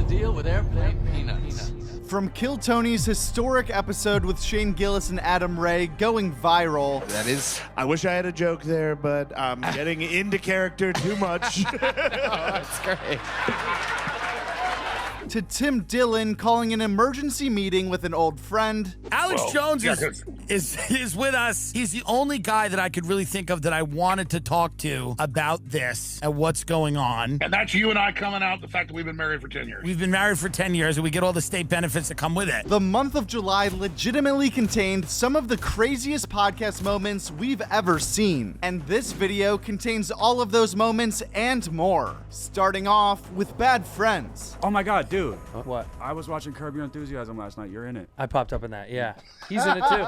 deal with airplane peanuts. From Kill Tony's historic episode with Shane Gillis and Adam Ray going viral. That is. I wish I had a joke there, but I'm getting into character too much. Oh, that's great. To Tim Dillon calling an emergency meeting with an old friend. Alex Jones is with us. He's the only guy that I could really think of that I wanted to talk to about this and what's going on. And that's you and I coming out the fact that we've been married for 10 years. We've been married for 10 years and we get all the state benefits that come with it. The month of July legitimately contained some of the craziest podcast moments we've ever seen. And this video contains all of those moments and more. Starting off with Bad Friends. Oh my God, dude. What? I was watching Curb Your Enthusiasm last night. You're in it. I popped up in that, yeah. He's in it too.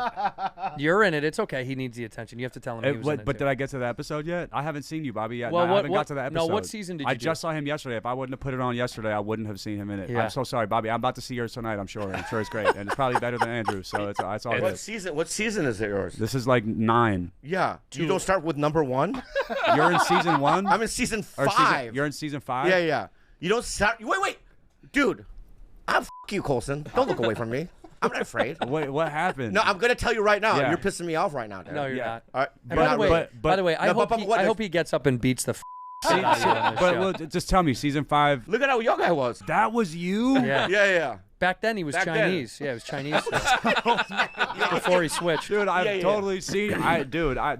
You're in it. It's okay. He needs the attention. You have to tell him he was in it But too. did I get to the episode yet? I haven't seen you, Bobby, yet. Well, No, I haven't got to the episode. No, what season did you I do? just saw him yesterday. If I wouldn't have put it on yesterday, I wouldn't have seen him in it. Yeah. I'm so sorry, Bobby. I'm about to see yours tonight, I'm sure. I'm sure it's great. And it's probably better than Andrew, so it's all What good. season? What season is it yours? This is like 9. Yeah. You don't start with number 1? You're in season 1? I'm in season Or 5. You're in season 5? Yeah, yeah. You don't start. Wait. Dude. F you, Colson. Don't look away from me. I'm not afraid. Wait, what happened? No, I'm going to tell you right now. Yeah. You're pissing me off right now, dude. No, you're Yeah. not. All right. And by the way, I hope he gets up and beats the shit out of you on this show. Well, just tell me, season 5. Look at how young I was. That was you? Yeah. Yeah. Back then he was Back Chinese. Yeah, he was Chinese. Before he switched. Dude, I've Yeah. totally seen.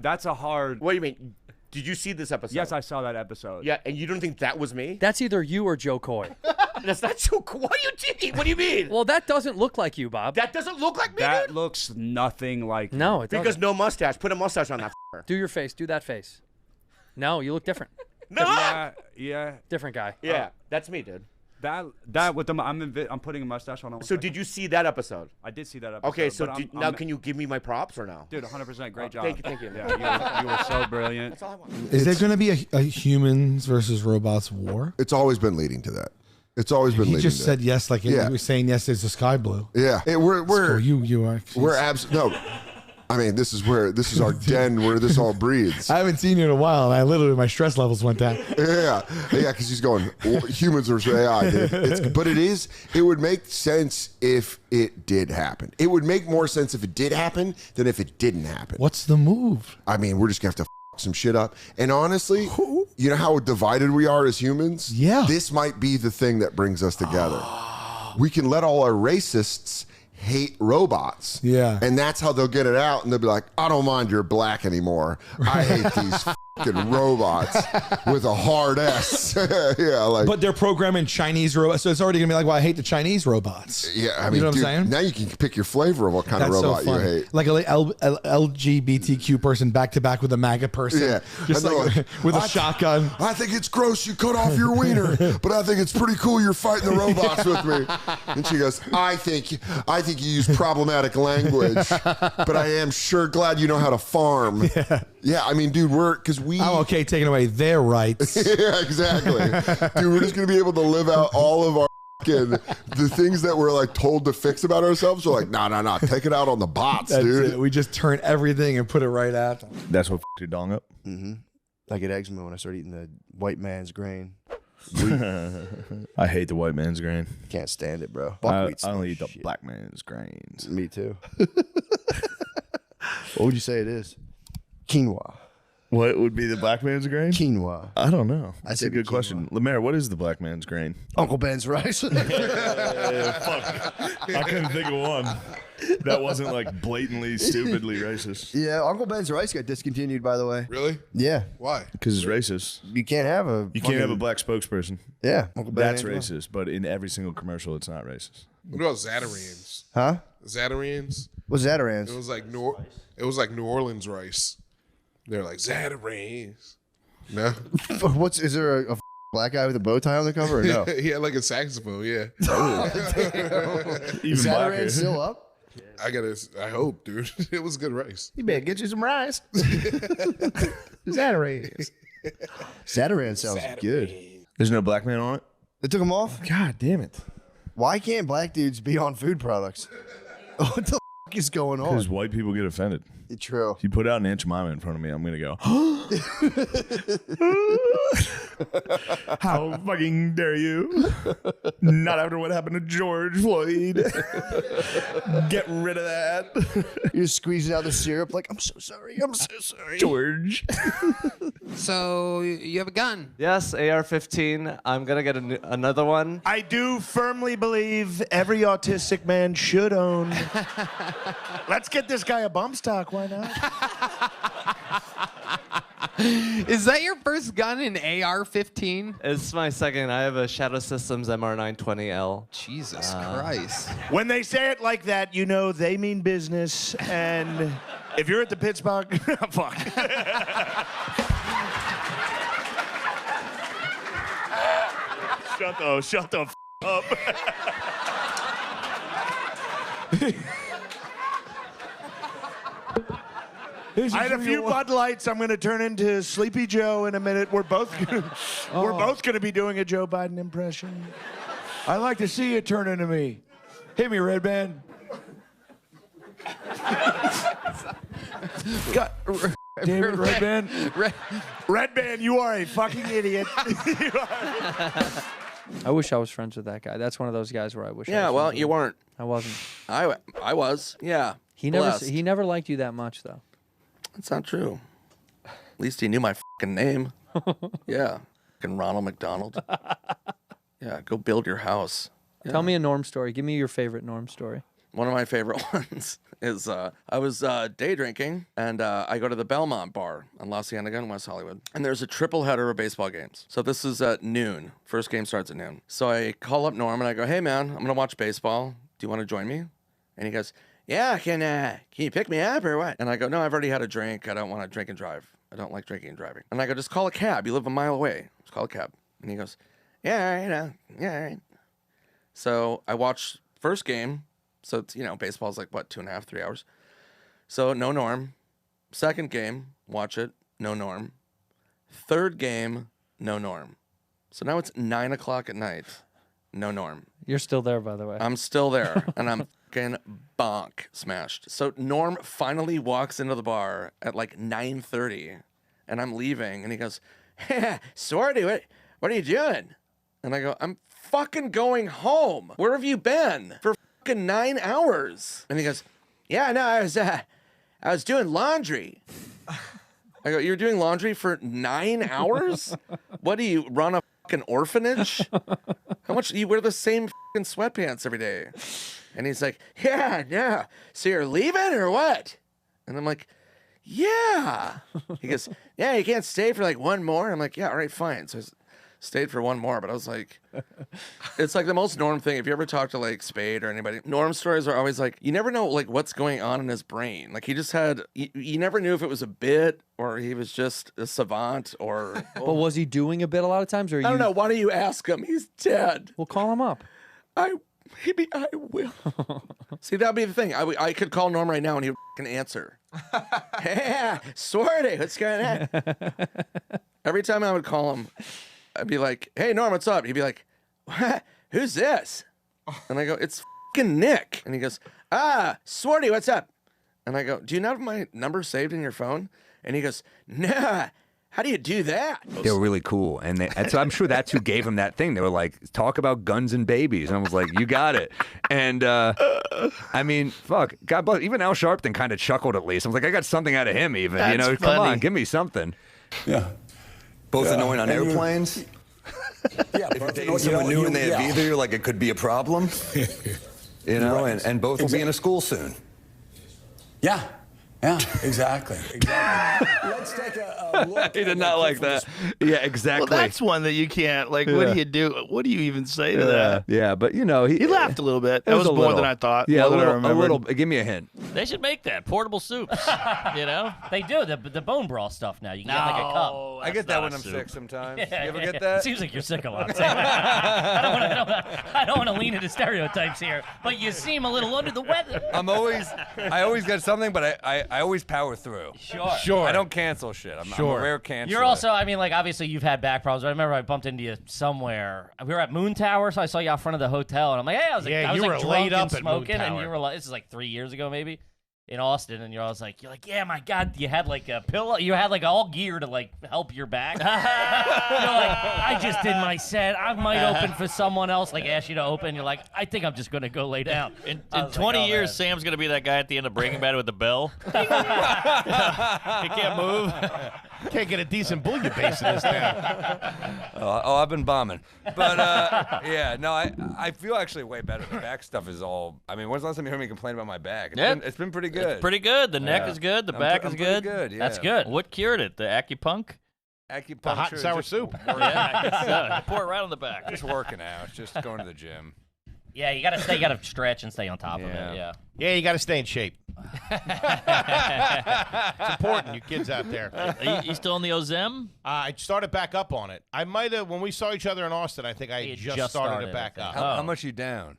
That's a hard. What do you mean? Did you see this episode? Yes, I saw that episode. Yeah, and you don't think that was me? That's either you or Joe Coy. That's not so cool. What do you mean? Well, that doesn't look like you, Bob. That doesn't look like me, That dude. looks nothing like. No, it doesn't. Because no mustache. Put a mustache on that. Do your face. Do that face. No, you look different. No. Yeah. Different guy. Yeah, that's me, dude. That with the I'm putting a mustache on. So did you see that episode? I did see that episode. Okay, so but now can you give me my props or no? Dude, 100%, great job. Thank you. Yeah, you were so brilliant. That's all I want. Is there going to be a humans versus robots war? It's always been leading to that. It's always been He leading just to said that. yes, like he was saying yes. There's a sky blue. Yeah, we're You are. no. I mean, this is our den where this all breathes. I haven't seen you in a while, and my stress levels went down. Yeah, because he's going humans versus AI. It would make sense if it did happen. It would make more sense if it did happen than if it didn't happen. What's the move? I mean, we're just gonna have to some shit up. And honestly, you know how divided we are as humans? Yeah. This might be the thing that brings us together. We can let all our racists hate robots. Yeah. And that's how they'll get it out. And they'll be like, I don't mind you're black anymore. I hate these fucking robots with a hard S. Yeah, like. But they're programming Chinese robots, so it's already gonna be like, well, I hate the Chinese robots. Yeah, I mean, you know what dude, I'm saying? now you can pick your flavor of what kind That's of robot so you funny. hate. Like a LGBTQ person back to back with a MAGA person. Yeah. Just And they're like with a shotgun. I think it's gross you cut off your wiener, but I think it's pretty cool you're fighting the robots with me. And she goes, I think you use problematic language, but I am sure glad you know how to farm. Yeah, I mean, dude, I'm okay taking away their rights. Yeah, exactly. Dude, we're just gonna be able to live out all of our the things that we're like told to fix about ourselves. We're like, no, take it out on the bots, That's dude. it. We just turn everything and put it right out. That's what f***ed your dong up? Mm-hmm. I get eczema when I start eating the white man's grain. I hate the white man's grain. Can't stand it, bro. I only eat the black man's grains. Me too. What would you say it is? Quinoa. What would be the black man's grain? Quinoa. I don't know. That's say a good quinoa. question. Lemaire, what is the black man's grain? Uncle Ben's rice. Fuck. I couldn't think of one. That wasn't like blatantly, stupidly racist. Yeah, Uncle Ben's rice got discontinued, by the way. Really? Yeah. Why? Because it's racist. You can't have a. You can't have a black spokesperson. Yeah, Uncle Ben That's ain't one. racist. But in every single commercial, it's not racist. What about Zatarans? Huh? Zatarans? What's Zatarans? It was like New Orleans rice. They're like Zatarans. No. Is there a black guy with a bow tie on the cover or no? He had like a saxophone. Yeah. Is Zatarans still up? I hope, dude. It was good rice. You better get you some rice. Zatarans. Zatarans sounds good. There's no black man on it? They took them off? God damn it. Why can't black dudes be on food products? What the f*** is going on? Because white people get offended. True. If you put out an Aunt Jemima in front of me, I'm gonna go. How fucking dare you? Not after what happened to George Floyd. Get rid of that. You're squeezing out the syrup like, I'm so sorry. I'm so sorry. George. So you have a gun? Yes, AR-15. I'm gonna get another one. I do firmly believe every autistic man should own. Let's get this guy a bump stock. Why not? Is that your first gun, an AR-15? It's my second. I have a Shadow Systems MR920L. Jesus Christ. When they say it like that, you know they mean business. And if you're at the Pittsburgh, fuck. Shut the f up. I had a few Bud Lights. I'm going to turn into Sleepy Joe in a minute. We're both gonna be doing a Joe Biden impression. I'd like to see you turn into me. Hit me, Red Band. Damn it, Red Band. Red Band, you are a fucking idiot. I wish I was friends with that guy. That's one of those guys where I wish. Yeah, I was well, friends you with. weren't. I wasn't. I was. Yeah. He never liked you that much though. That's not true. At least he knew my fucking name. Yeah. Fucking Ronald McDonald. Yeah, go build your house. Yeah. Tell me a Norm story. Give me your favorite Norm story. One of my favorite ones is I was day drinking, and I go to the Belmont bar on La Cienega in West Hollywood, and there's a triple header of baseball games. So this is at noon. First game starts at noon. So I call up Norm, and I go, hey, man, I'm going to watch baseball. Do you want to join me? And he goes, yeah, can you pick me up or what? And I go, no, I've already had a drink. I don't want to drink and drive. I don't like drinking and driving. And I go, just call a cab. You live a mile away. Just call a cab. And he goes, yeah, all right. So I watched first game. So, it's, baseball's like, 2.5, 3 hours. So, no Norm. Second game, watch it, no Norm. Third game, no Norm. So now it's 9 o'clock at night, no Norm. You're still there, by the way. I'm still there, and I'm fucking bonk smashed. So Norm finally walks into the bar at like 9:30, and I'm leaving, and he goes, hey, Swarty, what are you doing? And I go, I'm fucking going home. Where have you been for fucking 9 hours? And he goes, yeah, no, I was doing laundry. I go, you're doing laundry for 9 hours? What do you run a fucking orphanage? How much do you wear the same fucking sweatpants every day? And he's like, yeah, no. So you're leaving or what? And I'm like, yeah. He goes, yeah, you can't stay for like one more. I'm like, yeah, all right, fine. So I stayed for one more, but I was like, it's like the most Norm thing. If you ever talk to like Spade or anybody, Norm stories are always like, you never know like what's going on in his brain. Like he just had, you never knew if it was a bit or he was just a savant or. But was he doing a bit a lot of times? Or I don't know. Why don't you ask him? He's dead. We'll call him up. Maybe I will. See, that'd be the thing. I could call Norm right now and he would fucking answer. Hey, Swarty, what's going on? Every time I would call him, I'd be like, hey, Norm, what's up? He'd be like, what? Who's this? And I go, it's fucking Nick. And he goes, Swarty, what's up? And I go, do you not have my number saved in your phone? And he goes, nah. How do you do that? They were really cool. And so I'm sure that's who gave him that thing. They were like, talk about guns and babies. And I was like, you got it. And I mean, fuck. God bless. Even Al Sharpton kind of chuckled at least. I was like, I got something out of him even. That's Come on, give me something. Yeah. Both annoying on airplanes. Yeah, if you're dating someone new and they have either, you're like, it could be a problem. Right. And both will be in a school soon. Yeah. Yeah, exactly. Let's take a look. He did not like that. Yeah, exactly. Well, that's one that you can't, like, what do you do? What do you even say to that? Yeah, but he laughed a little bit. That was more than I thought. Yeah, a little. Give me a hint. They should make that portable soups. They do the bone broth stuff now. You can get like a cup. I get that when I'm sick sometimes. Yeah, you ever get that? It seems like you're sick a lot. I don't want to lean into stereotypes here, but you seem a little under the weather. I always get something, but I always power through. Sure. I don't cancel shit. I'm a rare canceler. You're also, I mean, like, obviously you've had back problems. I remember I bumped into you somewhere. We were at Moon Tower, so I saw you out front of the hotel, and I'm like, hey, I was like you were drunk laid and up at Moon smoking, and Tower. you were like, this is like 3 years ago, maybe. in Austin, and you're like, yeah, my God, you had like a pillow, you had like all gear to like help your back. You're like, I just did my set. I might open for someone else. Like ask you to open. You're like, I think I'm just gonna go lay down. In 20 years, Sam's gonna be that guy at the end of Breaking Bad with the bell. He can't move. Can't get a decent bouillabaisse in this town. I've been bombing. But, yeah, no, I feel actually way better. The back stuff is all... I mean, when's the last time you heard me complain about my back? It's been pretty good. It's pretty good. The neck is good. The back is good. good. Yeah. That's good. What cured it? The acupunk? Acupuncture. The hot and sour soup. Yeah, pour it right on the back. Just working out. Just going to the gym. Yeah, you gotta stretch and stay on top of it. Yeah. Yeah, you gotta stay in shape. It's important, you kids out there. Are you still on the Ozem? I started back up on it. I might have, when we saw each other in Austin, I think I just started it back up. How much you down?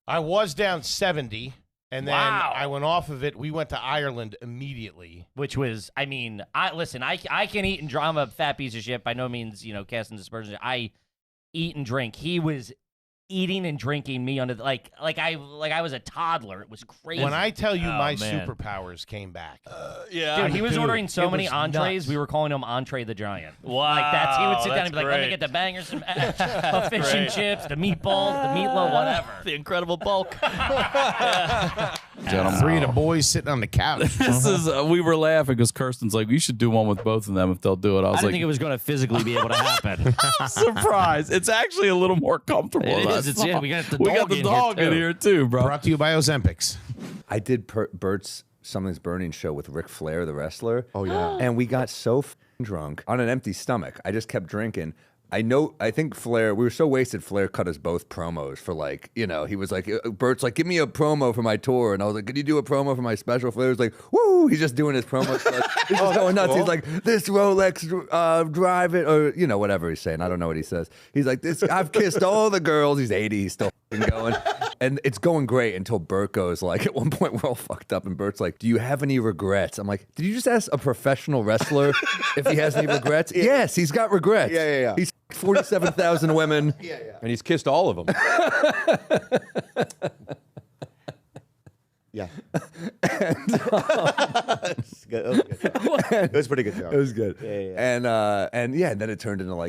I was down 70, and then Wow. I went off of it. We went to Ireland immediately. Which was, I mean, I can eat and drink. I'm a fat piece of shit. By no means, casting dispersion. I eat and drink. He was eating and drinking me under like I was a toddler. It was crazy. When I tell you my superpowers came back. Dude, he was ordering so many entrees, we were calling him Entree the Giant. Wow. Like he would sit down and be like, let me great. get the bangers, the fish and chips, the meatballs, the meatloaf, whatever. The incredible bulk. Three of the boys sitting on the couch. This is we were laughing because Kirsten's like, we should do one with both of them if they'll do it. I was didn't like, think it was going to physically be able to happen. I'm surprised. It's actually a little more comfortable. It than is. I It's, yeah, thought. we got the We got dog the in dog here, in too. here too, bro. Brought to you by Ozempics. I did Bert's Something's Burning show with Ric Flair, the wrestler. Oh, yeah. And we got so f***ing drunk on an empty stomach. I just kept drinking. I think Flair, we were so wasted, Flair cut us both promos for he was like, Bert's like, give me a promo for my tour. And I was like, could you do a promo for my special? Flair was like, woo, he's just doing his promo. He's just going nuts. Cool. He's like, this Rolex, drive it, or, whatever he's saying. I don't know what he says. He's like, I've kissed all the girls. He's 80, he's still going. And it's going great until Bert goes like, at one point we're all fucked up and Bert's like, do you have any regrets? I'm like, did you just ask a professional wrestler if he has any regrets? Yeah. Yes, he's got regrets. Yeah. He's 47,000 women. Yeah. And he's kissed all of them. Yeah. It was pretty good show. It was good. Yeah. And then it turned into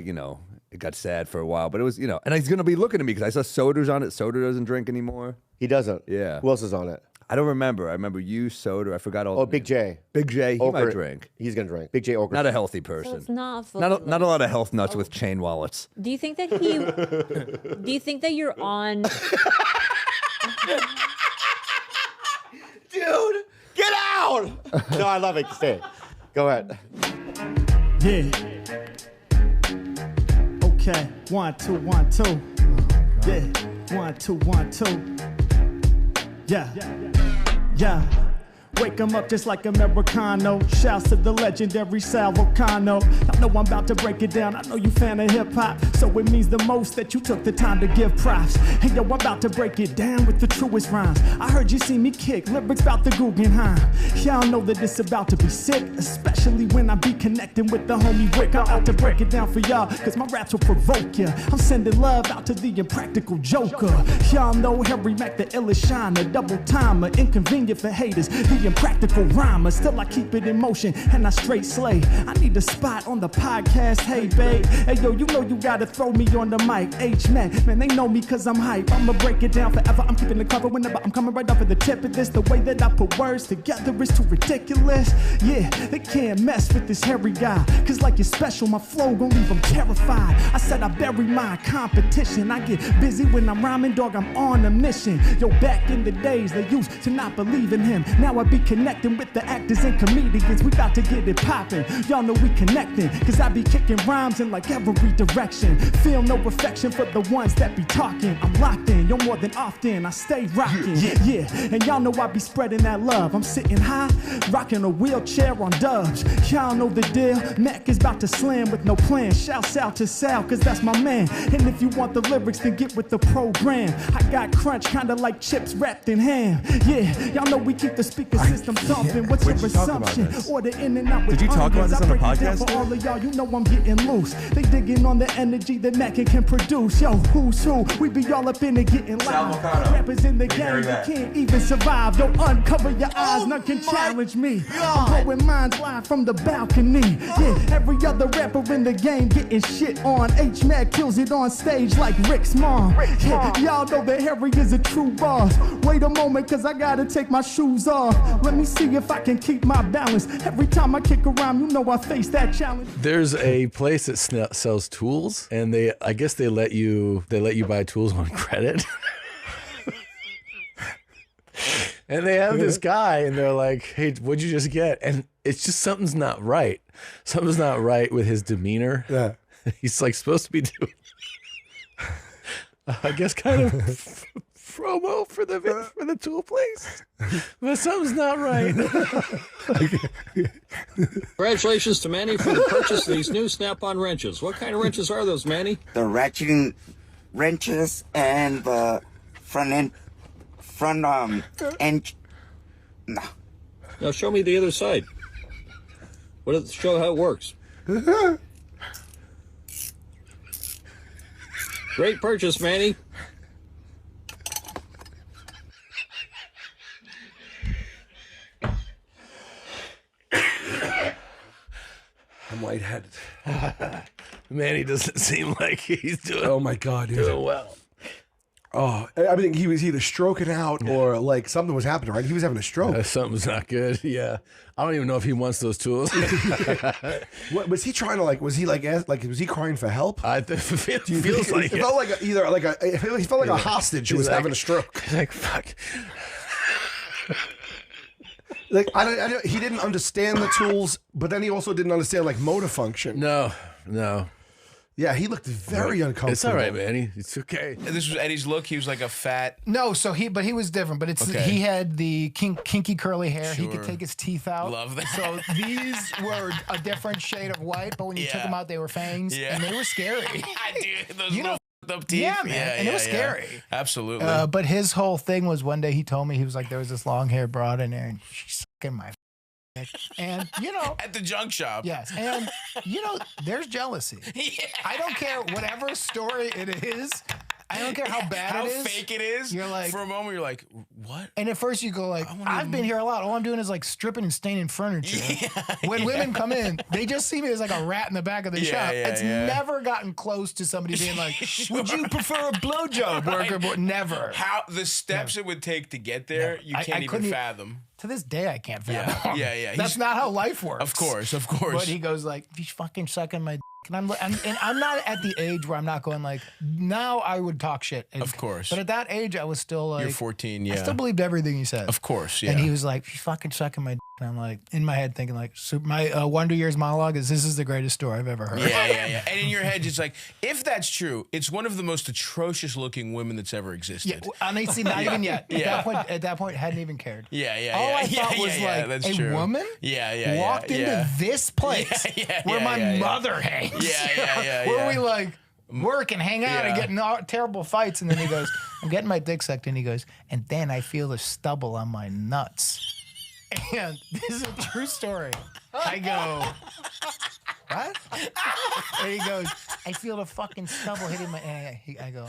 it got sad for a while, but it was, and he's going to be looking at me because I saw Soder's on it. Soder doesn't drink anymore. He doesn't. Yeah. Who else is on it? I don't remember. I remember you, Soder. I forgot all. Oh, Big J. Big J. He might drink. He's going to drink. Big J Oker. Not a healthy person. So it's not Not a lot of health nuts with chain wallets. Do you think that do you think that you're on? Dude, get out! No, I love it. Stay. Go ahead. Yeah. Okay. 1, 2, 1, 2. Yeah. 1, 2, 1, 2. Yeah. Wake 'em up just like Americano. Shouts to the legendary Sal Volcano. I know I'm about to break it down. I know you fan of hip hop, so it means the most that you took the time to give props. Hey yo, I'm about to break it down with the truest rhymes. I heard you see me kick lyrics about the Guggenheim. Y'all know that it's about to be sick, especially when I be connecting with the homie Rick. I'm out to break it down for y'all, cause my raps will provoke ya. I'm sending love out to the impractical joker. Y'all know Harry Mack, the illest shiner, double timer, inconvenient for haters. The impractical rhymer, still I keep it in motion and I straight slay. I need a spot on the podcast, hey babe. Hey yo, you know you gotta throw me on the mic. H-Man, man, they know me cause I'm hype. I'ma break it down forever, I'm keeping the cover whenever I'm coming right off of the tip of this. The way that I put words together is too ridiculous. Yeah, they can't mess with this hairy guy, cause like you're special, my flow gon' leave them terrified. I said I bury my competition. I get busy when I'm rhyming, dog, I'm on a mission. Yo, back in the days, they used to not believe in him. Now I be connecting with the actors and comedians. We about to get it poppin'. Y'all know we connecting, cause I be kicking rhymes in like every direction. Feel no affection for the ones that be talking. I'm locked in, yo, more than often I stay rocking. Yeah, and y'all know I be spreading that love. I'm sitting high, rocking a wheelchair on dubs. Y'all know the deal, Mac is about to slam with no plan. Shouts out to Sal, cause that's my man. And if you want the lyrics, then get with the program. I got crunch, kinda like chips wrapped in ham. Yeah, y'all know we keep the speakers system thumping. What's your assumption? Order in and out with Did you talk about this on the podcast? For all of y'all, you know I'm getting loose. They digging on the energy that Mackin can produce. Yo, who's who? We be all up in it getting loud. Rappers in the game, they can't even survive. Don't uncover your eyes, none can challenge me. I'm blowing minds live from the balcony. Yeah, every other rapper in the game getting shit on. H-Mac kills it on stage like Rick's mom. Yeah, y'all know that Harry is a true boss. Wait a moment, cause I gotta take my shoes off. Let me see if I can keep my balance. Every time I kick around, you know I face that challenge. There's a place that sells tools, and I guess they let you buy tools on credit. And they have this guy, and they're like, "Hey, what'd you just get?" And it's just something's not right. Something's not right with his demeanor. Yeah, he's like supposed to be doing, I guess, kind of promo for the tool place, but something's not right. Congratulations to Manny for the purchase of these new Snap-on wrenches. What kind of wrenches are those, Manny? The ratcheting wrenches and the front end. No. Now show me the other side. Show how it works. Great purchase, Manny. I'm lightheaded. Manny doesn't seem like he's doing. Oh my God, dude. Doing well. Oh, I think he was either stroking out or like something was happening, right? He was having a stroke. Something's not good. Yeah, I don't even know if he wants those tools. What was he trying to like? Was he like was he crying for help? It feels like it felt like he felt like a hostage who was having a stroke. He's like, fuck. Like he didn't understand the tools, but then he also didn't understand like motor function. No. Yeah, he looked very uncomfortable. It's all right, man. It's okay. This was Eddie's look. He was like a fat. No, but he was different. But he had the kinky curly hair. Sure. He could take his teeth out. Love that. So these were a different shade of white. But when you took them out, they were fangs, and they were scary. Dude, those little up teeth. Yeah, man, and it was scary. Absolutely. But his whole thing was one day he told me he was like, there was this long haired broad in there, and she's sucking my. And at the junk shop. Yes. And there's jealousy. Yeah. I don't care whatever story it is. I don't care how bad it is. How fake it is. You're like, for a moment, you're like, what? And at first you go like, I've been here a lot. All I'm doing is like stripping and staining furniture. When women come in, they just see me as like a rat in the back of the shop. It's never gotten close to somebody being like, would you prefer a blowjob worker? But never. How the steps it would take to get there, you can't even fathom. To this day, I can't fathom. Yeah. That's not how life works. Of course. But he goes like, he's fucking sucking my. And I'm not at the age where I'm not going like, now I would talk shit. Of course. But at that age, I was still like. You're 14, yeah. I still believed everything he said. Of course, yeah. And he was like, he's fucking sucking my. And I'm like, in my head thinking like, my Wonder Years monologue is, this is the greatest story I've ever heard. Yeah. And in your head, it's like, if that's true, it's one of the most atrocious looking women that's ever existed. Yeah, and see, not even yet. At that point, hadn't even cared. Yeah. All I thought was like, a woman walked into this place where my mother hangs. Where we like work and hang out and get in terrible fights. And then he goes, I'm getting my dick sucked. And he goes, and then I feel the stubble on my nuts. And this is a true story. I go, what? And he goes, I feel the fucking stubble hitting my. And I go,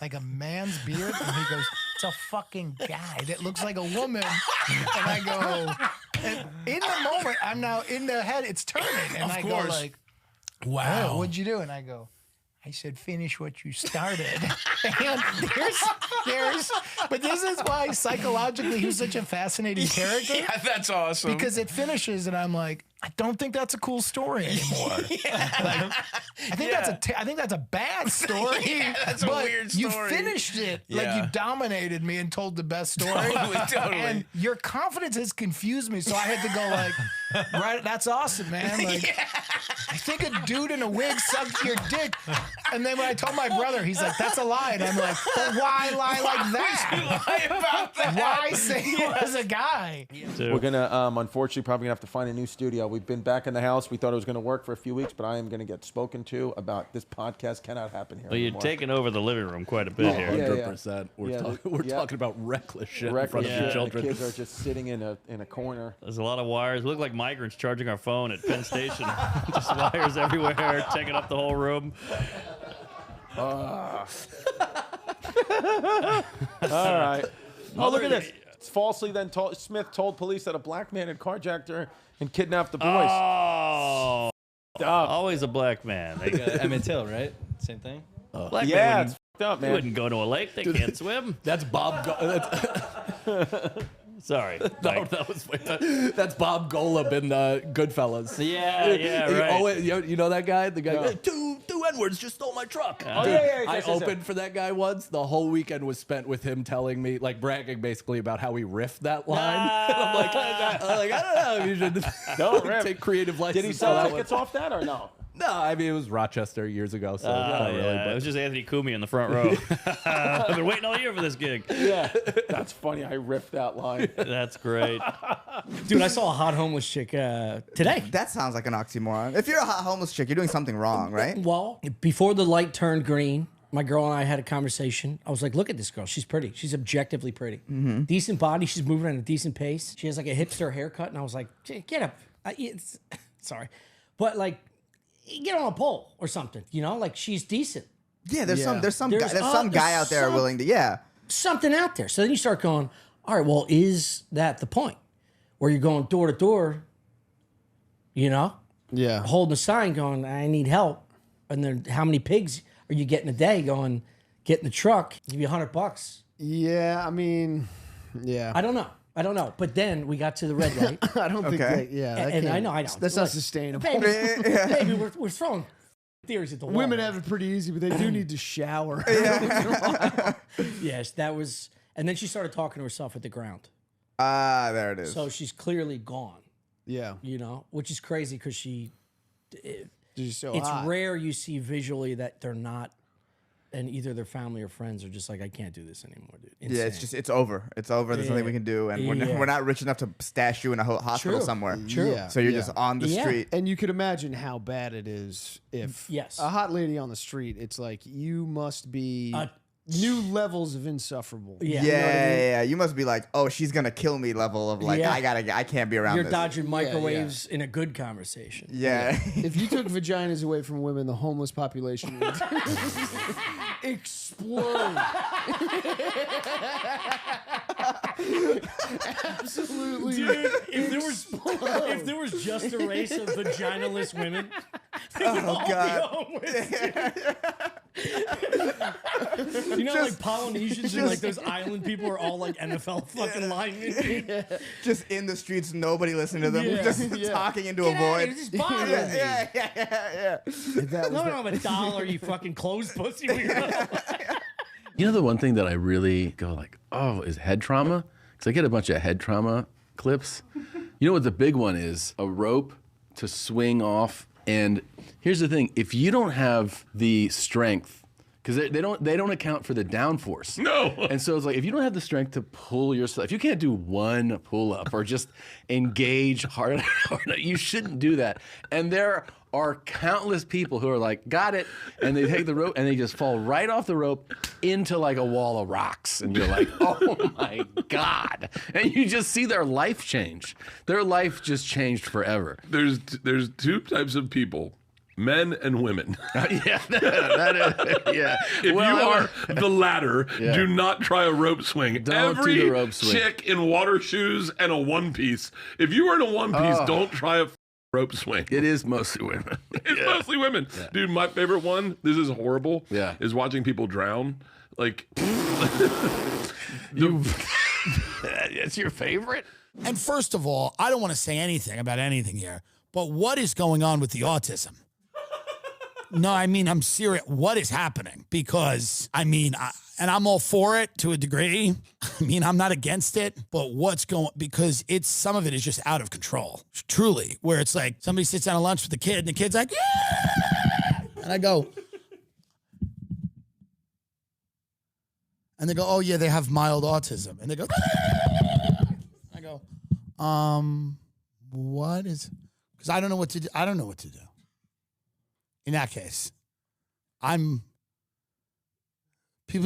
like a man's beard? And he goes, it's a fucking guy that looks like a woman. And I go, and in the moment, I'm now in the head, it's turning. And I go like, wow. Oh, what'd you do? And I go, I said, finish what you started. And but this is why psychologically he's such a fascinating character. Yeah, that's awesome. Because it finishes and I'm like, I don't think that's a cool story anymore. I think that's a bad story. That's a weird story. You finished it like you dominated me and told the best story. Totally. And your confidence has confused me, so I had to go like, right, that's awesome, man. Like, I think a dude in a wig sucked your dick. And then when I told my brother, he's like, that's a lie. And I'm like, but why lie like that? Why about that? Why say it was a guy? We're gonna, unfortunately, probably gonna have to find a new studio. We've been back in the house. We thought it was gonna work for a few weeks, but I am gonna get spoken to about this podcast cannot happen here. Well, you're anymore. taking over the living room quite a bit here. 100%. We're talking about reckless shit in front of your children. The kids are just sitting in a corner. There's a lot of wires. We look like migrants charging our phone at Penn Station. Just wires everywhere, taking up the whole room. All right. Oh, look at this. Falsely then Smith told police that a black man had carjacked her and kidnapped the boys. Oh, always a black man. Like Emmett Till, right? Same thing. Black yeah, man it's fucked up, man. They wouldn't go to a lake. They can't swim. That's Bob. Sorry. No, that's Bob Golub in Goodfellas. Yeah, right. You know that guy? The guy, No. two N-words just stole my truck. Oh, Dude, yeah, I opened for that guy once. The whole weekend was spent with him telling me, like bragging basically about how he riffed that line. And I'm like, I don't know if you should take creative license. Did he sell tickets off that or no? No, I mean, it was Rochester years ago, so not really. But It was just Anthony Cumia in the front row. I've been waiting all year for this gig. Yeah, that's funny. I riffed that line. That's great. Dude, I saw a hot homeless chick today. That sounds like an oxymoron. If you're a hot homeless chick, you're doing something wrong, right? Well, before the light turned green, my girl and I had a conversation. I was like, look at this girl. She's pretty. She's objectively pretty. Mm-hmm. Decent body. She's moving at a decent pace. She has like a hipster haircut. And I was like, get up. Sorry. But like, get on a pole or something, you know? Like, she's decent. Yeah, there's some guy out there willing to, something out there. So then you start going, all right, well, is that the point? Where you're going door to door, you know? Yeah. Holding a sign going, I need help. And then how many pigs are you getting a day going, get in the truck, give you $100? Yeah, I mean, yeah. I don't know. But then we got to the red light. I don't think that, and I know. That's not sustainable. Baby, we're throwing theories at the wall. Women have it pretty easy, but they do need to shower. Yes, that was, and then she started talking to herself at the ground. There it is. So she's clearly gone. Yeah. You know, which is crazy because She's so it's hot. rare you see visually that they're not, and either their family or friends are just like, I can't do this anymore, dude. Yeah, it's over. It's over. There's nothing we can do, and we're not rich enough to stash you in a hospital somewhere. True. Yeah. So you're just on the street. And you could imagine how bad it is if a hot lady on the street, it's like you must be new levels of insufferable. Yeah. You know what I mean? Yeah. You must be like, oh, she's gonna kill me level of like, I can't be around You're this. dodging microwaves in a good conversation. Yeah. If you took vaginas away from women, the homeless population would explode. Absolutely. Dude, if there was just a race of vaginaless women, they would all be homeless. You know, like Polynesians and like those island people are all like NFL fucking linemen. Just in the streets, nobody listening to them, just talking into a void. Yeah. No, I don't have a dollar, you fucking closed pussy. You know the one thing that I really go like, oh, is head trauma? Because I get a bunch of head trauma clips. You know what the big one is? A rope to swing off. And here's the thing: if you don't have the strength, because they don't account for the downforce. No. And so it's like if you don't have the strength to pull yourself, if you can't do one pull up or just engage hard, you shouldn't do that. And there are countless people who are like, got it, and they take the rope and they just fall right off the rope into like a wall of rocks, and you're like, oh my God. And you just see their life change. Their life just changed forever. There's two types of people. Men and women. Yeah. If you are the latter, do not try a rope swing. Don't do the rope swing. Chick in water shoes and a one piece. If you are in a one piece, don't try a rope swing. It is mostly women. It's mostly women. Yeah. Dude, my favorite one, this is horrible, is watching people drown. Like, it's your favorite? And first of all, I don't want to say anything about anything here, but what is going on with the autism? No, I mean, I'm serious. What is happening? Because, I mean, and I'm all for it to a degree. I mean, I'm not against it, but because some of it is just out of control, truly, where it's like somebody sits down at lunch with the kid and the kid's like, yeah! And I go, and they go, oh yeah, they have mild autism. And they go, I go, what is, because I don't know what to do. I don't know what to do. In that case, people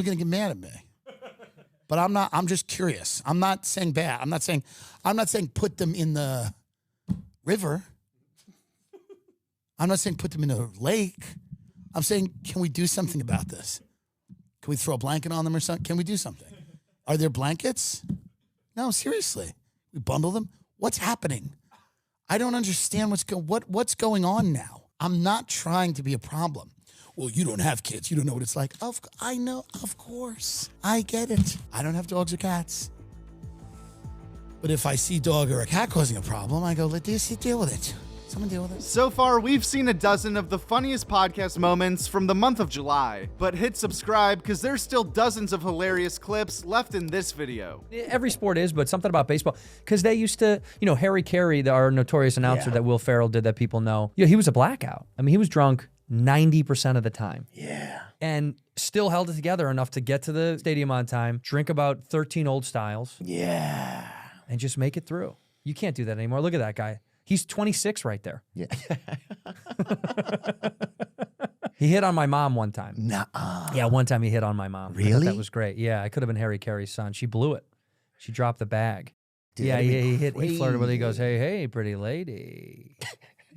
are going to get mad at me. But I'm just curious. I'm not saying bad. I'm not saying put them in the river. I'm not saying put them in a lake. I'm saying, can we do something about this? Can we throw a blanket on them or something? Can we do something? Are there blankets? No, seriously. We bundle them? What's happening? I don't understand what's going on now. I'm not trying to be a problem. Well, you don't have kids. You don't know what it's like. I know, of course. I get it. I don't have dogs or cats. But if I see a dog or a cat causing a problem, I go, let's deal with it. Someone deal with it. So far, we've seen a dozen of the funniest podcast moments from the month of July. But hit subscribe, because there's still dozens of hilarious clips left in this video. Every sport is, but something about baseball. Because they used to, Harry Carey, our notorious announcer that Will Ferrell did that people know, he was a blackout. I mean, he was drunk 90% of the time. Yeah. And still held it together enough to get to the stadium on time, drink about 13 old styles. Yeah. And just make it through. You can't do that anymore. Look at that guy. He's 26 right there. Yeah. He hit on my mom one time. Nuh-uh. Yeah, one time he hit on my mom. I thought Really? that was great. Yeah, I could have been Harry Carey's son. She blew it. She dropped the bag. Dude, yeah, that'd be he flirted with her. He goes, crazy. hey, pretty lady.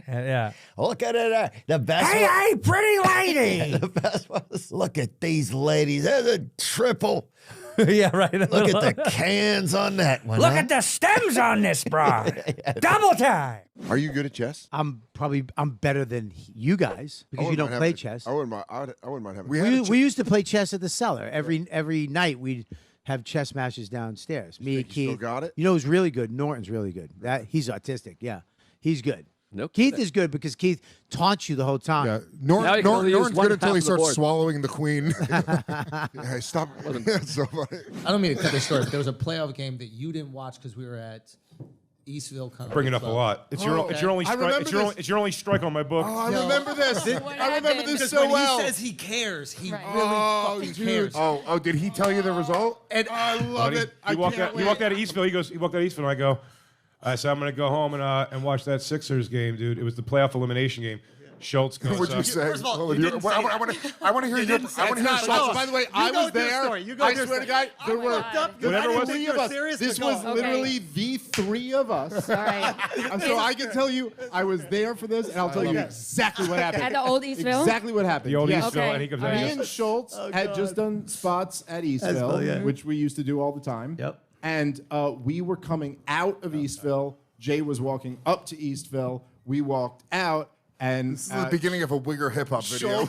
Yeah. Look at it. The best one. Hey, pretty lady. The best one is, look at these ladies. They're a triple. Yeah, right. Look at the cans on that one. Look at the stems on this bra. Double time. Are you good at chess? I'm better than you guys because you don't play chess. I wouldn't mind having. We used to play chess at the cellar every night. We'd have chess matches downstairs. Me, Keith. Still got it? You know who's really good? Norton's really good. He's autistic. Yeah, he's good. No, Keith is good because Keith taunts you the whole time. Yeah, Norton's good until he starts swallowing the queen. Hey, stop. That's so funny. I don't mean to cut this short, but there was a playoff game that you didn't watch because we were at Eastville. Bring it up a lot. It's your only strike. It's your only strike on my book. Oh, I remember this. I remember this so when well. He says he cares. He really fucking cares. Oh, did he tell you the result? And I love it. He walked out of Eastville. He walked out of Eastville, and I go. So I'm going to go home and watch that Sixers game, dude. It was the playoff elimination game. Schultz goes. What'd you say? First of all, you I want to hear your. I want to hear Schultz. By the way, I was there. I swear to God, there were whatever it was. Three of us. This was literally the three of us. All right. So I can tell you, I was there for this, and I'll tell you exactly what happened. At the old Eastville? Exactly what happened. The old Yes. Eastville, and he comes out. Me and Schultz had just done spots at Eastville, which we used to do all the time. Yep. And we were coming out of Eastville. Jay was walking up to Eastville. We walked out, and this is the beginning of a Wigger hip hop video.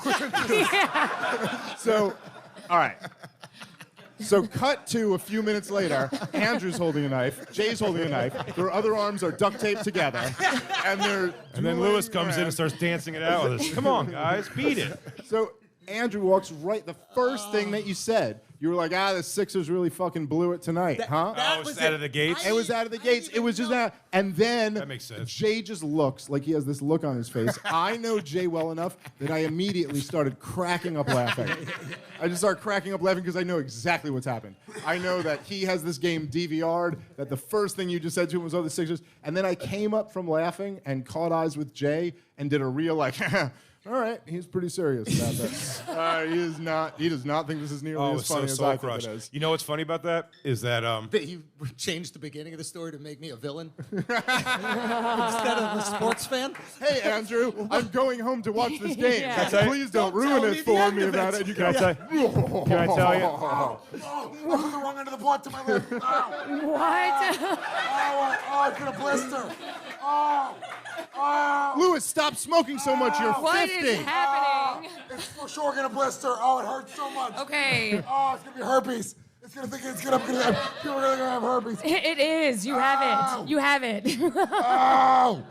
So, all right. So, cut to a few minutes later. Andrew's holding a knife. Jay's holding a knife. Their other arms are duct taped together, and then Lewis comes in and starts dancing it out with us. Come on, guys, beat it. So Andrew walks right. The first thing that you said. You were like, the Sixers really fucking blew it tonight, huh? That was out of the gates? It was out of the gates. It was just that. And then that makes sense. Jay just looks like he has this look on his face. I know Jay well enough that I immediately started cracking up laughing. I just started cracking up laughing because I know exactly what's happened. I know that he has this game DVR'd, that the first thing you just said to him was, the Sixers. And then I came up from laughing and caught eyes with Jay and did a real all right, he's pretty serious about that. He does not think this is nearly as funny as I think it is. You know what's funny about that is that he changed the beginning of the story to make me a villain instead of a sports fan. Hey, Andrew, I'm going home to watch this game. Yeah. Please don't ruin it for me about it. Can I tell you? Oh, I'm on the wrong end of the block to my left. What? Oh, it's gonna blister. Lewis, stop smoking so much. You're 50. What is happening? It's for sure gonna blister. Oh, it hurts so much. Okay. Oh, it's gonna be herpes. People are gonna have herpes. It is. You have it. You have it. Oh,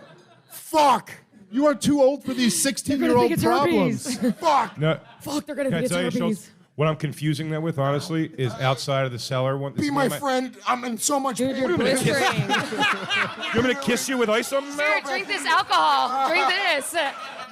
fuck. You are too old for these 16-year-old problems. Fuck. No. Fuck, they're gonna Can I think it's tell you, herpes. Schultz, What I'm confusing that with, honestly, is outside of the cellar. Be my friend. I'm in so much pain. Dude, you're blistering. You want me to kiss you with ice on my Sure, mouth? drink this alcohol. Drink this.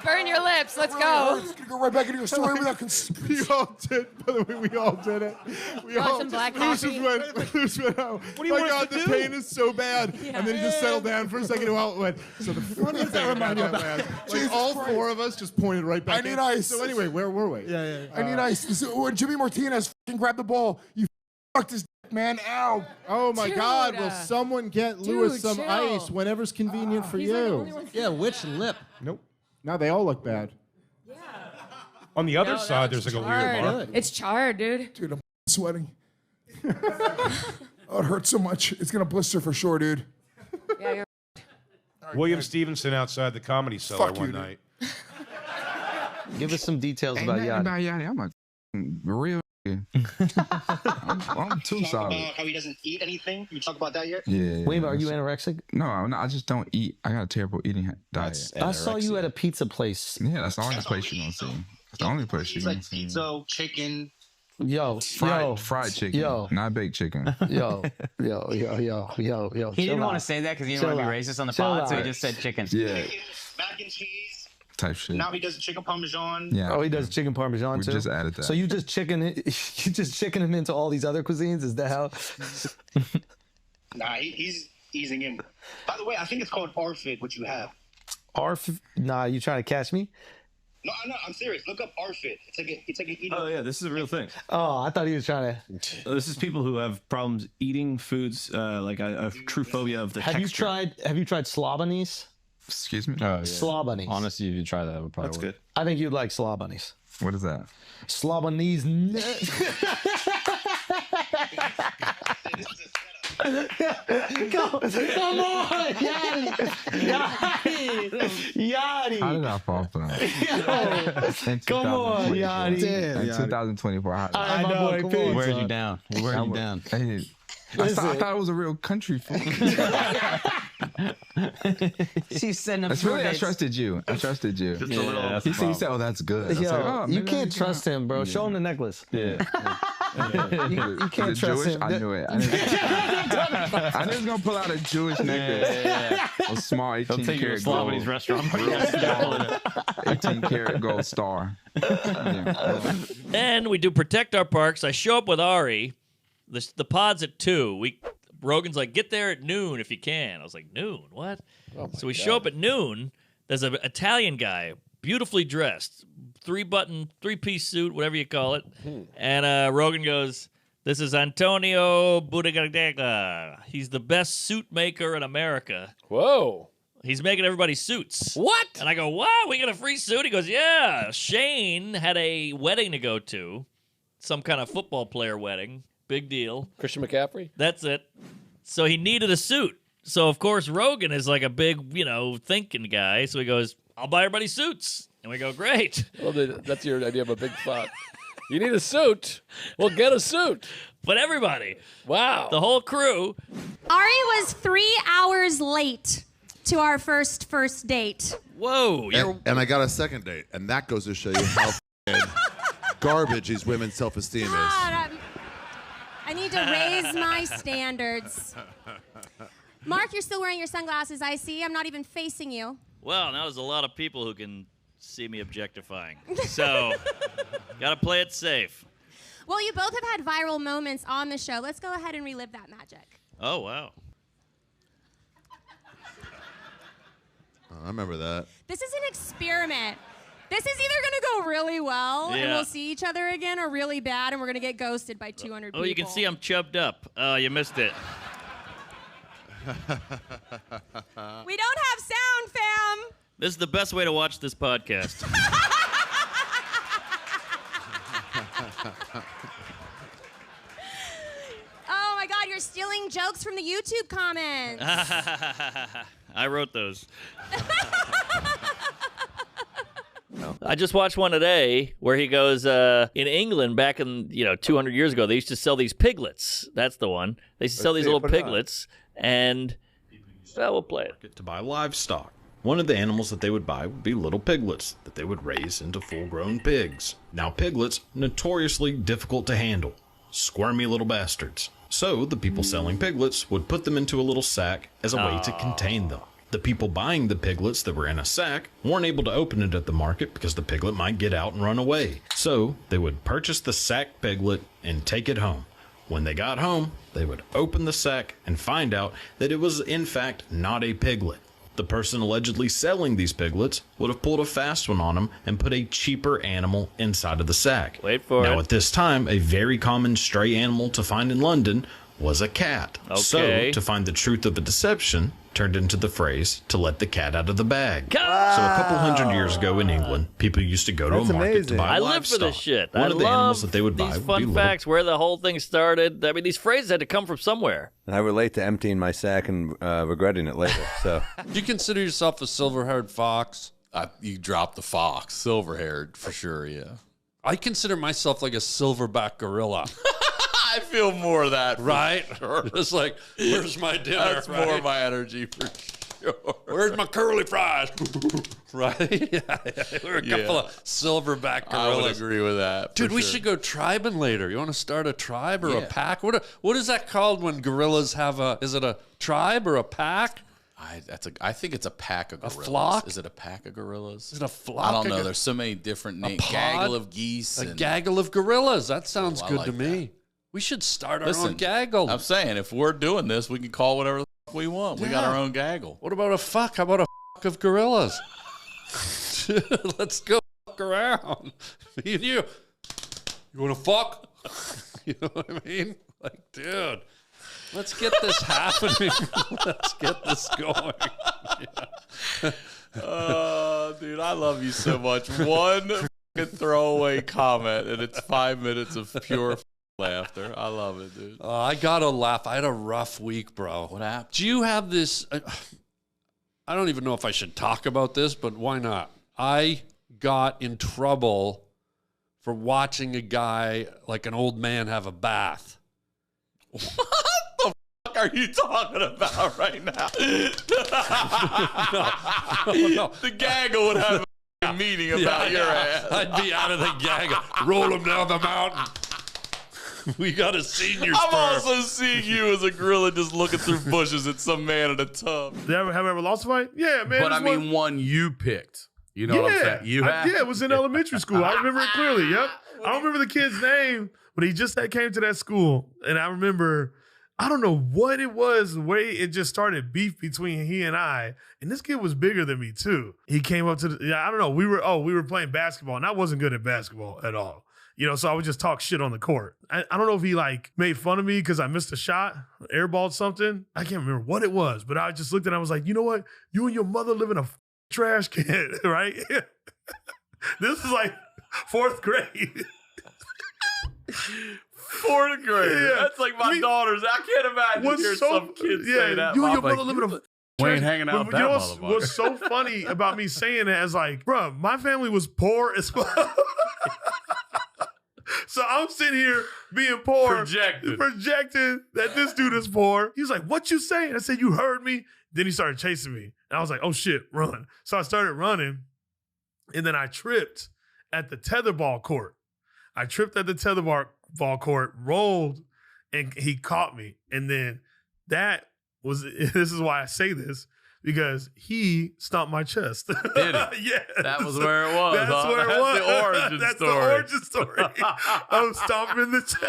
Burn your lips. Let's go. It's gonna go right back into your story without We all did. By the way, we all did it. We Want all. some black Lewis coffee? just went, oh, What do you my want us God, to the do? pain is so bad. And then he just settled down for a second. Well, it went. So the funny thing about that last, like all four of us just pointed right back. I need in. ice. So anyway, where were we? Yeah. I need ice. This is, when Jimmy Martinez fucking grabbed the ball, you fucked his dick, man. Ow. Oh my Dude, God! Will someone get Lewis some chill. ice whenever's convenient for He's like the you? only one- Yeah, which lip? Nope. Now they all look bad. On the other No, side, that's there's like a charred. weird mark. It's charred, dude. Dude, I'm sweating. Oh, it hurts so much. It's gonna blister for sure, dude. Yeah, you're William Stevenson outside the Comedy Cellar Fuck you, one dude. night. Give us some details Ain't about nothing Yachty. about Yachty. I'm a real. I'm too solid. About how he doesn't eat anything. You talk about that yet? Yeah. Wait, are you anorexic? No, I just don't eat. I got a terrible eating diet. I saw you at a pizza place. Yeah, that's the only place you're gonna see. That's the only place you're He's gonna like see. pizza, chicken. Yo, Fried chicken. Yo. Not baked chicken. yo. He didn't want to say that because he didn't want to be racist on the pod, so he just said chicken. Yeah. Mac and cheese. Type shit. Now he does chicken parmesan. Yeah. Oh, he does chicken parmesan We too. just added that. So you just chicken him into all these other cuisines? Is that how? Nah, he's easing in. By the way, I think it's called RFID, what you have. Nah, you trying to catch me? No, I'm serious. Look up RFID. It's like an eating. Oh yeah, this is a real thing. Oh, I thought he was trying to. This is people who have problems eating foods, like a true phobia of the texture. Have you tried slaw bunnies? Excuse me? Oh, yeah. Slaw bunnies. Honestly, if you try that, it would probably That's work. good. I think you'd like slaw bunnies. What is that? Slaw bunnies. Come on, Yachty. Yachty. How did I fall for that? Come on, Yachty. In 2024. How did I know. He wears you down. He wears you down. Hey, I thought it was a real country food. She's sending That's really, I trusted you. He said, he said, oh, that's good. I was Yo, like, oh, you maybe can't trust him, bro. Show him the necklace. You can't Is it trust Jewish? him. I knew it. I knew he was gonna pull out a Jewish necklace. A small 18 They'll take you to karat Slavony's gold. restaurant. But you gotta step on it. 18 karat gold star. And we do protect our parks. I show up with Ari. The pod's at 2. Rogan's like, get there at noon if you can. I was like, noon? What? So we show up at noon. There's an Italian guy, beautifully dressed, 3-piece suit, whatever you call it. And Rogan goes, this is Antonio Budagadega. He's the best suit maker in America. Whoa. He's making everybody suits. What? And I go, what? We got a free suit? He goes, yeah. Shane had a wedding to go to, some kind of football player wedding. Big deal. Christian McCaffrey? That's it. So he needed a suit. So, of course, Rogan is like a big, thinking guy. So he goes, I'll buy everybody suits. And we go, great. Well, that's your idea of a big thought. You need a suit. Well, get a suit. But everybody. Wow. The whole crew. Ari was 3 hours late to our first date. Whoa. And I got a second date. And that goes to show you how garbage these women's self-esteem is. God, I need to raise my standards. Mark, you're still wearing your sunglasses, I see. I'm not even facing you. Well, now there's a lot of people who can see me objectifying. So, got to play it safe. Well, you both have had viral moments on the show. Let's go ahead and relive that magic. Oh, wow. I remember that. This is an experiment. This is either going to go really well and we'll see each other again, or really bad and we're going to get ghosted by 200 people. Oh, you can see I'm chubbed up. Oh, you missed it. We don't have sound, fam. This is the best way to watch this podcast. Oh my God, you're stealing jokes from the YouTube comments. I wrote those. I just watched one today where he goes, in England back in, 200 years ago, they used to sell these piglets. That's the one. They used to sell these little piglets, and we'll play it. To buy livestock. One of the animals that they would buy would be little piglets that they would raise into full-grown pigs. Now, piglets, notoriously difficult to handle. Squirmy little bastards. So, the people selling piglets would put them into a little sack as a way to contain them. The people buying the piglets that were in a sack weren't able to open it at the market because the piglet might get out and run away. So, they would purchase the sack piglet and take it home. When they got home, they would open the sack and find out that it was in fact not a piglet. The person allegedly selling these piglets would have pulled a fast one on them and put a cheaper animal inside of the sack. Wait for it. Now at this time, a very common stray animal to find in London was a cat. Okay. So, to find the truth of a deception turned into the phrase, to let the cat out of the bag. So a couple hundred years ago in England, people used to go to a market to buy I live livestock. for this shit. One I of the love animals that they would buy these would be fun little facts, where the whole thing started. I mean, these phrases had to come from somewhere. I relate to emptying my sack and regretting it later. So, Do you consider yourself a silver-haired fox? You dropped the fox, silver-haired for sure. Yeah, I consider myself like a silverback gorilla. I feel more of that, right? Sure. Just like, where's my dinner? That's right? more my energy for sure. Where's my curly fries? Right? Yeah. We're a couple of silverback gorillas. I would agree with that, Dude, we sure. should go tribing later. You want to start a tribe or a pack? What is that called when gorillas have a? Is it a tribe or a pack? I think it's a pack of gorillas. A flock? Is it a pack of gorillas? Is it a flock? I don't of know. There's so many different names. pod? Gaggle of geese. A gaggle of gorillas. That sounds I good like to me. We should start our Listen, own gaggle. I'm saying, if we're doing this, we can call whatever the fuck we want. We got Yeah. our own gaggle. What about a fuck? How about a fuck of gorillas? Let's go fuck around. Me and you. You want to fuck? You know what I mean? Like, dude, let's get this happening. Let's get this going. Dude, I love you so much. One fucking throwaway comment, and it's 5 minutes of pure laughter. I love it, dude. I gotta laugh. I had a rough week, bro. What happened? Do you have this? I don't even know if I should talk about this, but why not? I got in trouble for watching a guy, like an old man, have a bath. What the fuck are you talking about right now? No. The gaggle would have a meeting about your ass. I'd be out of the gaggle. Roll him down the mountain. We got a senior I'm sperm. also seeing you as a gorilla just looking through bushes at some man in a tub. Have you ever lost a fight? Yeah, man. But I mean, one you picked. You know what I'm saying? You have. Yeah, it was in elementary school. I remember it clearly. Yep. I don't remember the kid's name, but he just came to that school. And I remember, I don't know what it was, the way it just started beef between he and I. And this kid was bigger than me too. He came up to I don't know. We were playing basketball, and I wasn't good at basketball at all. You know, so I would just talk shit on the court. I don't know if he like made fun of me because I missed a shot, airballed something. I can't remember what it was, but I just looked at it and I was like, you know what? You and your mother live in a trash can, right? This is like 4th grade. 4th grade. Yeah. That's like my daughter's. I can't imagine hearing some kids say that. You and your mother live in a We ain't hanging out with you that know motherfucker. what's so funny about me saying it as like, bro, my family was poor as fuck. So I'm sitting here being poor, projecting that this dude is poor. He was like, what you saying? I said, you heard me. Then he started chasing me. And I was like, oh shit, run. So I started running. And then I tripped at the tetherball court. I tripped at the tetherball court, rolled, and he caught me. And then this is why I say this, because he stomped my chest. Did he? Yeah. That was where it was. That's huh? where it That's was. the origin That's story. the origin story. I'm stomping the chest.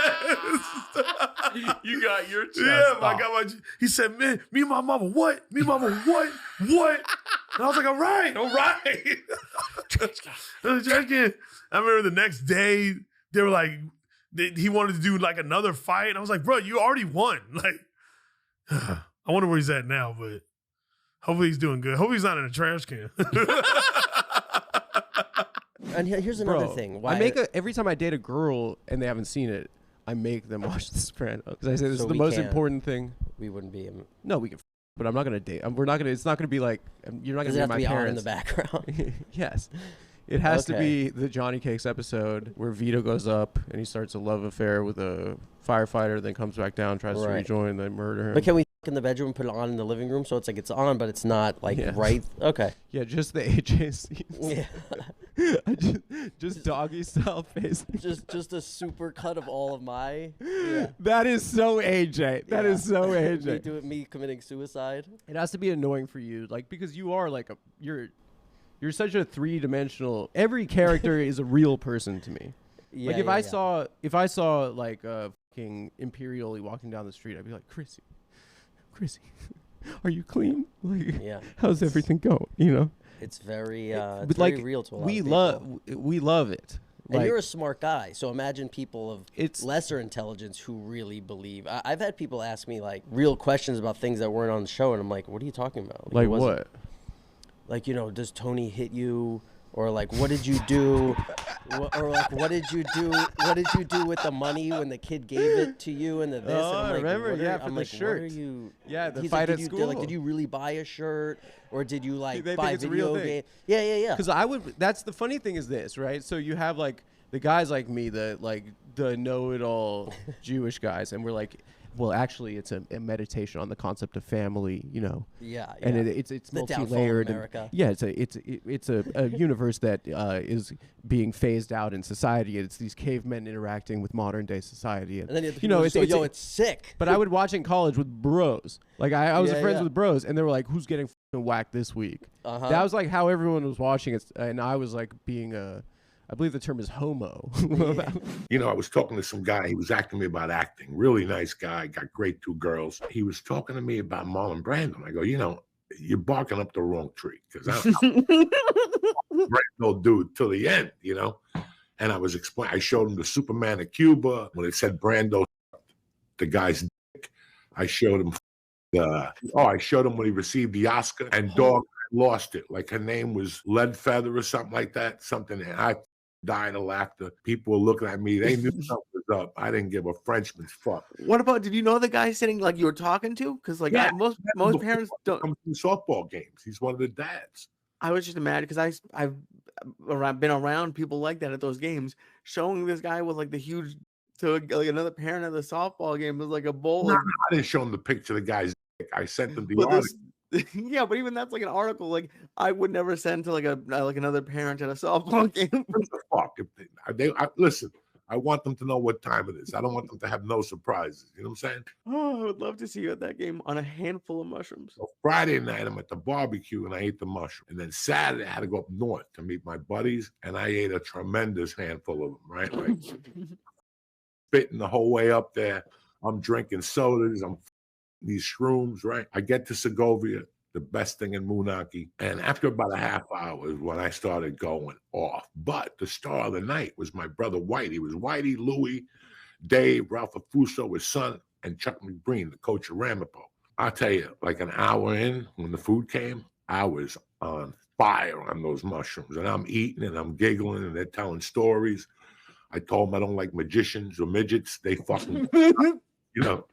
You got your chest. Yeah, I stomped. got my. He said, "Man, me and my mama, what? Me and mama, what? What?" And I was like, "All right." I remember the next day they were like, he wanted to do like another fight, and I was like, "Bro, you already won." Like, I wonder where he's at now, but hopefully he's doing good. Hopefully he's not in a trash can. And here's another thing. Why I make every time I date a girl and they haven't seen it, I make them watch The Sopranos because I say this is the most important thing. We wouldn't be. No, we can, but I'm not gonna date. We're not gonna. It's not gonna be like you're not gonna be my on in parents. the background? Yes, it has to be the Johnny Cakes episode where Vito goes up and he starts a love affair with a firefighter, then comes back down, tries to rejoin, then murder him. But can we in the bedroom and put it on in the living room, so it's like it's on, but it's not like right. Okay. Yeah, just the AJ scenes. Yeah. just doggy style face. Just a super cut of all of my. Yeah. That is so AJ. That is so AJ. Me committing suicide. It has to be annoying for you, like because you are like you're such a 3-dimensional. Every character is a real person to me. Yeah, like if I saw like a fucking Imperial walking down the street, I'd be like, Chrissy, are you clean? Like, how's everything go? You know, it's very it's but very like, real to a lot we of people. we love it. And Like, you're a smart guy, so imagine people of lesser intelligence who really believe. I've had people ask me like real questions about things that weren't on the show, and I'm like, "What are you talking about?" Like what? Like, you know, does Tony hit you? Or like, what did you do? Or like, what did you do? What did you do with the money when the kid gave it to you and the this? Oh, and I'm like, remember? what are- Yeah, for I'm the like, shirt. What are you? Yeah, the He's fight like, at they're like, school. did you really buy a shirt, or did you like They buy think it's a video real thing. game? Yeah. Because I would. That's the funny thing is this, right? So you have like the guys like me, the know-it-all Jewish guys, and we're like, well, actually, it's a meditation on the concept of family, you know. Yeah, And yeah. it's The downfall of multi-layered. America. Yeah, it's a universe that is being phased out in society. It's these cavemen interacting with modern day society, And then you have the you know, people who go, yo, it's sick. But I would watch in college with bros. Like I was Yeah, friends yeah. with bros, and they were like, "Who's getting fucking whacked this week?" Uh-huh. That was like how everyone was watching it, and I was like being a. I believe the term is homo. You know, I was talking to some guy. He was asking me about acting. Really nice guy. Got great 2 girls. He was talking to me about Marlon Brando. I go, you know, you're barking up the wrong tree because Brando dude till the end, you know. And I was explaining. I showed him the Superman of Cuba when it said Brando, the guy's dick. I showed him. I showed him when he received the Oscar and dog lost it. Like her name was Lead Feather or something like that. Something. And I died of laughter. People were looking at me. They knew something was up. I didn't give a Frenchman's fuck. What about? Did you know the guy sitting like you were talking to? Because like most parents don't. Comes from softball games. He's one of the dads. I was just mad because I've been around people like that at those games, showing this guy with like the huge to like another parent at the softball game was like a bowl. No, Like, I didn't show him the picture of the guy's dick. I sent him the but article. yeah, but even that's like an article. Like I would never send to like another parent at a softball game. What the fuck? If listen, I want them to know what time it is. I don't want them to have no surprises. You know what I'm saying? Oh, I would love to see you at that game on a handful of mushrooms. So Friday night, I'm at the barbecue and I ate the mushroom. And then Saturday, I had to go up north to meet my buddies, and I ate a tremendous handful of them. Right, like spitting the whole way up there. I'm drinking sodas. I'm these shrooms. Right. I get to Segovia, the best thing in Moonaki, and after about a half hour is when I started going off. But the star of the night was my brother White. He was Whitey, Louie, Dave, Ralph Afuso, his son, and Chuck McBreen, the coach of Ramapo. I'll tell you, like an hour in, when the food came, I was on fire on those mushrooms. And I'm eating and I'm giggling and they're telling stories. I told them I don't like magicians or midgets. They fucking, you know.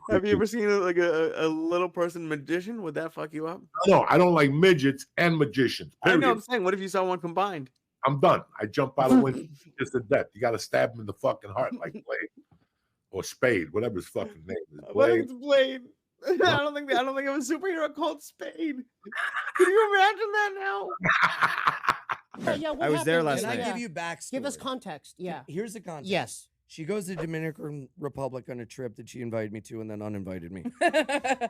Have you ever seen like a little person magician? Would that fuck you up? No, I don't like midgets and magicians. I Period. know. I'm saying, what if you saw one combined? I'm done. I jump out of the window just to death. You got to stab him in the fucking heart like Blade or Spade, whatever his fucking name is. What if Blade. it's Blade? I don't think of a superhero called Spade. Can you imagine that now? Yeah, I was there last night. Can I give you backstory? Give us context. Yeah. Here's the context. Yes. She goes to Dominican Republic on a trip that she invited me to and then uninvited me.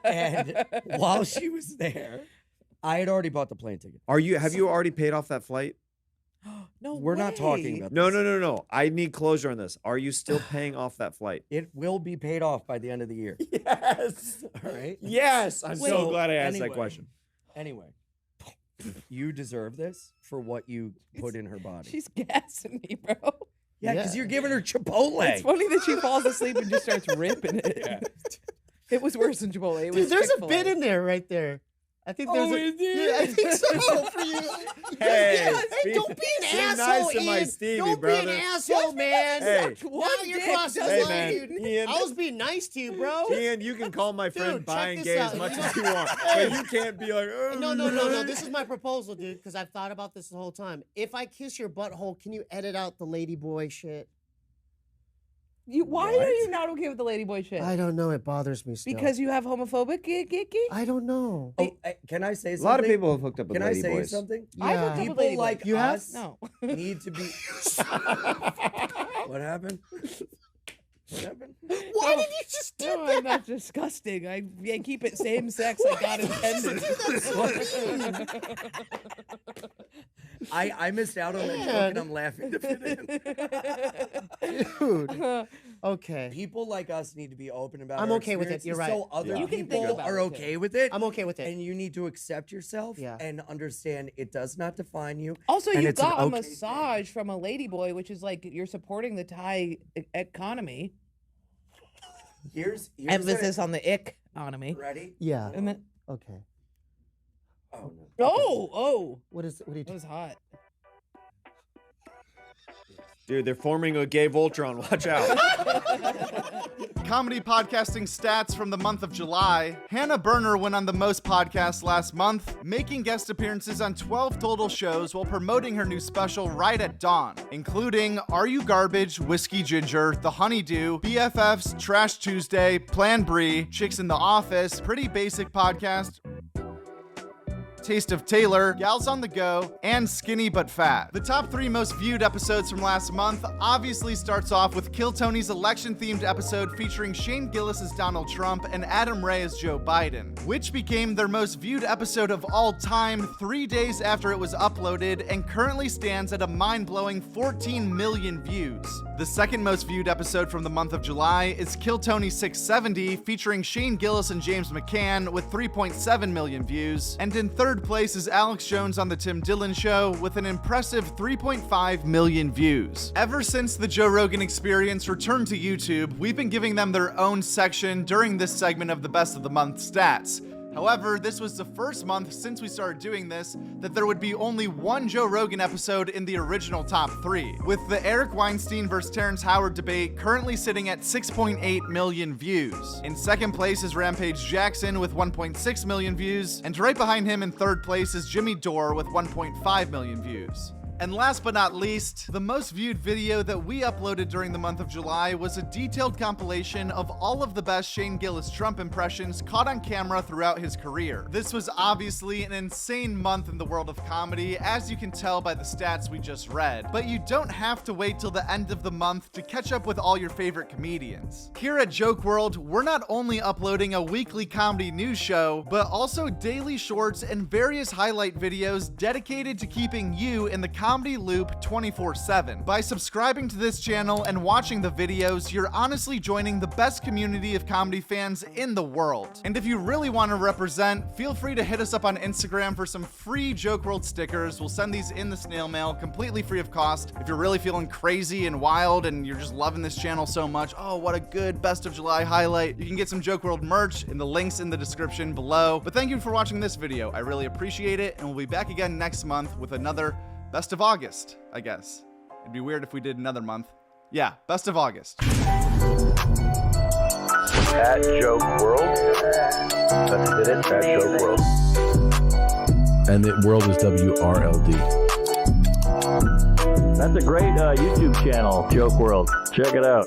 And while she was there, I had already bought the plane ticket. Have you already paid off that flight? No, we're not talking about No, this. no. I need closure on this. Are you still paying off that flight? It will be paid off by the end of the year. Yes. All right. Yes. I'm so glad I asked that anyway, question. Anyway, you deserve this for what you put in her body. She's gassing me, bro. Yeah, because you're giving her Chipotle. It's funny that she falls asleep and just starts ripping it. It was worse than Chipotle. It was Dude, there's Chick-fil-A. a bit in there right there. I think there's Yeah, I think so for you. Hey, Hey, don't be an be asshole, nice to my Ian. Stevie, Don't brother. be an asshole, man. Hey. Now you're crossing the Hey, line, man, dude. Ian. I was being nice to you, bro. Ian, you can call my friend Dude, buying check gay this as out. much as you want, but you can't be like, oh, No. This is my proposal, dude, because I've thought about this the whole time. If I kiss your butthole, can you edit out the ladyboy shit? Why are you not okay with the ladyboy shit? I don't know. It bothers me still. Because you have homophobic icky? I don't know. Oh, can I say something? A lot of people have hooked up with Can I say ladyboys. something? I've hooked up with People ladyboys. like You have? us No. need to be. What happened? What happened? Why did you just do that? I'm not disgusting. I keep it same sex like God intended. I missed out on that joke and I'm laughing to fit in. Dude. Okay. People like us need to be open about I'm our okay with it. You're right. So other You can think people about are it, okay too. with it. I'm okay with it. And you need to accept yourself and understand it does not define you. Also, and you it's an got a okay massage from a ladyboy, which is like you're supporting the Thai economy. Here's Emphasis on the economy. Ready? Yeah. And then, Okay. Oh no. oh. What is? What are you? That was hot. Dude, they're forming a gay Voltron. Watch out. Comedy podcasting stats from the month of July. Hannah Berner went on the most podcasts last month, making guest appearances on 12 total shows while promoting her new special Right at Dawn, including Are You Garbage, Whiskey Ginger, The Honeydew, BFFs, Trash Tuesday, Plan Brie, Chicks in the Office, Pretty Basic Podcast, Taste of Taylor, Gals on the Go, and Skinny But Fat. The top 3 most viewed episodes from last month obviously starts off with Kill Tony's election-themed episode featuring Shane Gillis as Donald Trump and Adam Ray as Joe Biden, which became their most viewed episode of all time 3 days after it was uploaded and currently stands at a mind-blowing 14 million views. The second most viewed episode from the month of July is Kill Tony 670 featuring Shane Gillis and James McCann with 3.7 million views, and in third place is Alex Jones on the Tim Dillon Show with an impressive 3.5 million views. Ever since the Joe Rogan Experience returned to YouTube, we've been giving them their own section during this segment of the Best of the Month stats. However, this was the first month since we started doing this that there would be only one Joe Rogan episode in the original top 3, with the Eric Weinstein vs. Terrence Howard debate currently sitting at 6.8 million views. In second place is Rampage Jackson with 1.6 million views, and right behind him in third place is Jimmy Dore with 1.5 million views. And last but not least, the most viewed video that we uploaded during the month of July was a detailed compilation of all of the best Shane Gillis Trump impressions caught on camera throughout his career. This was obviously an insane month in the world of comedy, as you can tell by the stats we just read. But you don't have to wait till the end of the month to catch up with all your favorite comedians. Here at Joke World, we're not only uploading a weekly comedy news show, but also daily shorts and various highlight videos dedicated to keeping you in the comedy loop 24/7. By subscribing to this channel and watching the videos, you're honestly joining the best community of comedy fans in the world. And if you really want to represent, feel free to hit us up on Instagram for some free Joke World stickers. We'll send these in the snail mail completely free of cost. If you're really feeling crazy and wild and you're just loving this channel so much, oh, what a good Best of July highlight, you can get some Joke World merch in the links in the description below. But thank you for watching this video. I really appreciate it, and we'll be back again next month with another Best of August, I guess. It'd be weird if we did another month. Yeah, Best of August. At Joke World. That's it, at Joke World. And the world is WRLD. That's a great YouTube channel, Joke World. Check it out.